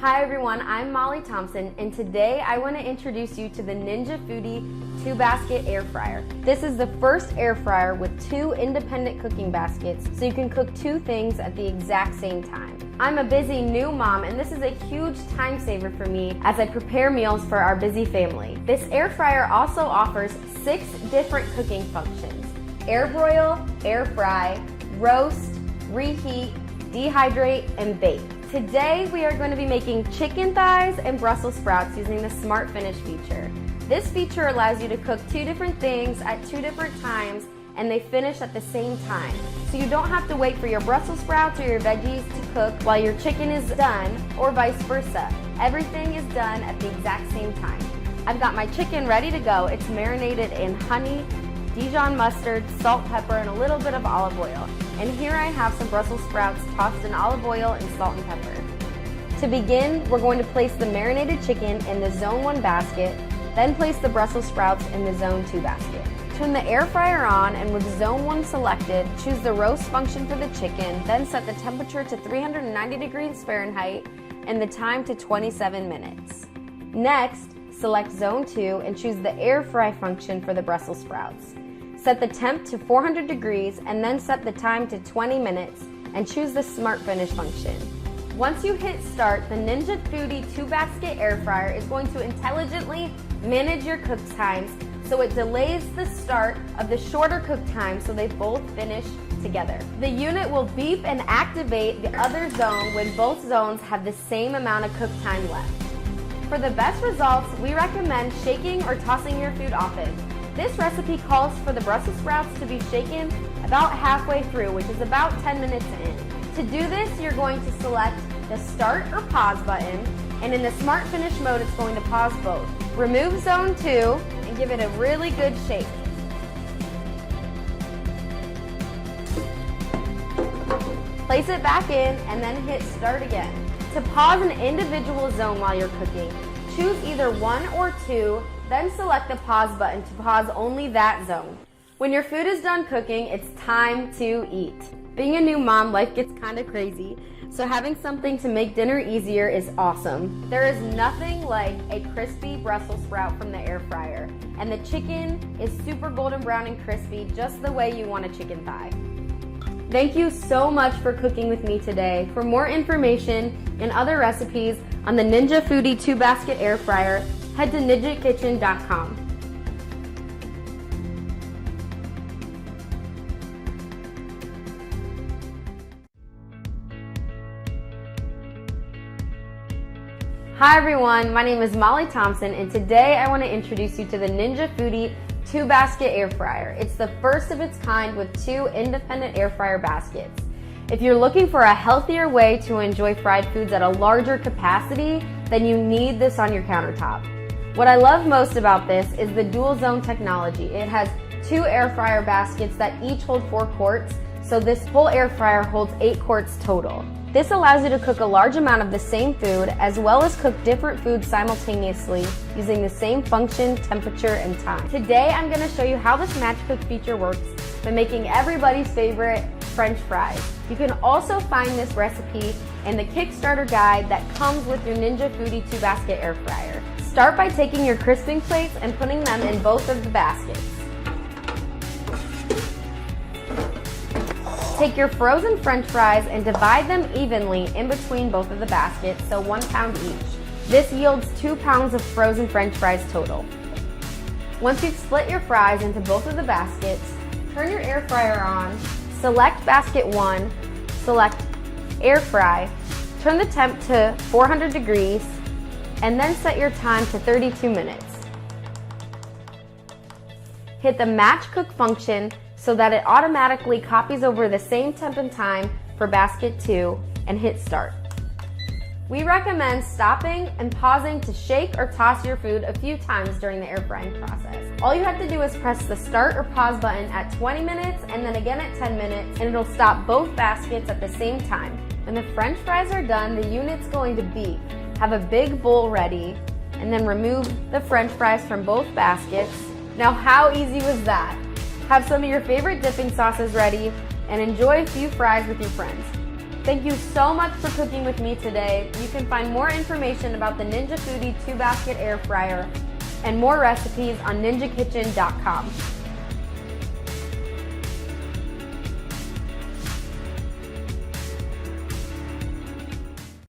Hi everyone, I'm Molly Thompson, and today I want to introduce you to the Ninja Foodi 2-basket air fryer. This is the first air fryer with 2 independent cooking baskets, so you can cook 2 things at the exact same time. I'm a busy new mom, and this is a huge time saver for me as I prepare meals for our busy family. This air fryer also offers 6 different cooking functions: air broil, air fry, roast, reheat, dehydrate, and bake. Today we are going to be making chicken thighs and Brussels sprouts using the Smart Finish feature. This feature allows you to cook 2 different things at 2 different times, and they finish at the same time. So you don't have to wait for your Brussels sprouts or your veggies to cook while your chicken is done, or vice versa. Everything is done at the exact same time. I've got my chicken ready to go. It's marinated in honey, Dijon mustard, salt, pepper, and a little bit of olive oil. And here I have some Brussels sprouts tossed in olive oil and salt and pepper. To begin, we're going to place the marinated chicken in the Zone 1 basket, then place the Brussels sprouts in the Zone 2 basket. Turn the air fryer on, and with Zone 1 selected, choose the roast function for the chicken, then set the temperature to 390 degrees Fahrenheit and the time to 27 minutes. Next, select Zone 2 and choose the air fry function for the Brussels sprouts. Set the temp to 400 degrees and then set the time to 20 minutes and choose the Smart Finish function. Once you hit start, the Ninja Foodi 2-basket air fryer is going to intelligently manage your cook times, so it delays the start of the shorter cook time so they both finish together. The unit will beep and activate the other zone when both zones have the same amount of cook time left. For the best results, we recommend shaking or tossing your food often. This recipe calls for the Brussels sprouts to be shaken about halfway through, which is about 10 minutes in. To do this, you're going to select the start or pause button, and in the Smart Finish mode, it's going to pause both. Remove Zone 2 and give it a really good shake. Place it back in and then hit start again. To pause an individual zone while you're cooking, choose either 1 or 2, then select the pause button to pause only that zone. When your food is done cooking, it's time to eat. Being a new mom, life gets kind of crazy, so having something to make dinner easier is awesome. There is nothing like a crispy Brussels sprout from the air fryer, and the chicken is super golden brown and crispy, just the way you want a chicken thigh. Thank you so much for cooking with me today. For more information and other recipes on the Ninja Foodi 2-basket air fryer, head to ninjakitchen.com. Hi everyone, my name is Molly Thompson, and today I want to introduce you to the Ninja Foodi 2-basket air fryer. It's the first of its kind with 2 independent air fryer baskets. If you're looking for a healthier way to enjoy fried foods at a larger capacity, then you need this on your countertop. What I love most about this is the DualZone technology. It has 2 air fryer baskets that each hold 4 quarts, so this full air fryer holds 8 quarts total. This allows you to cook a large amount of the same food, as well as cook different foods simultaneously using the same function, temperature, and time. Today I'm going to show you how this match cook feature works by making everybody's favorite French fries. You can also find this recipe in the Kickstarter guide that comes with your Ninja Foodi 2-basket air fryer. Start by taking your crisping plates and putting them in both of the baskets. Take your frozen French fries and divide them evenly in between both of the baskets, so 1 pound each. This yields 2 pounds of frozen French fries total. Once you've split your fries into both of the baskets, turn your air fryer on, select basket 1, select air fry, turn the temp to 400 degrees, and then set your time to 32 minutes. Hit the match cook function so that it automatically copies over the same temp and time for basket 2 and hit start. We recommend stopping and pausing to shake or toss your food a few times during the air frying process. All you have to do is press the start or pause button at 20 minutes and then again at 10 minutes, and it'll stop both baskets at the same time. When the French fries are done, the unit's going to beep. Have a big bowl ready, and then remove the French fries from both baskets. Now, how easy was that? Have some of your favorite dipping sauces ready and enjoy a few fries with your friends. Thank you so much for cooking with me today. You can find more information about the Ninja Foodi 2-basket air fryer and more recipes on ninjakitchen.com.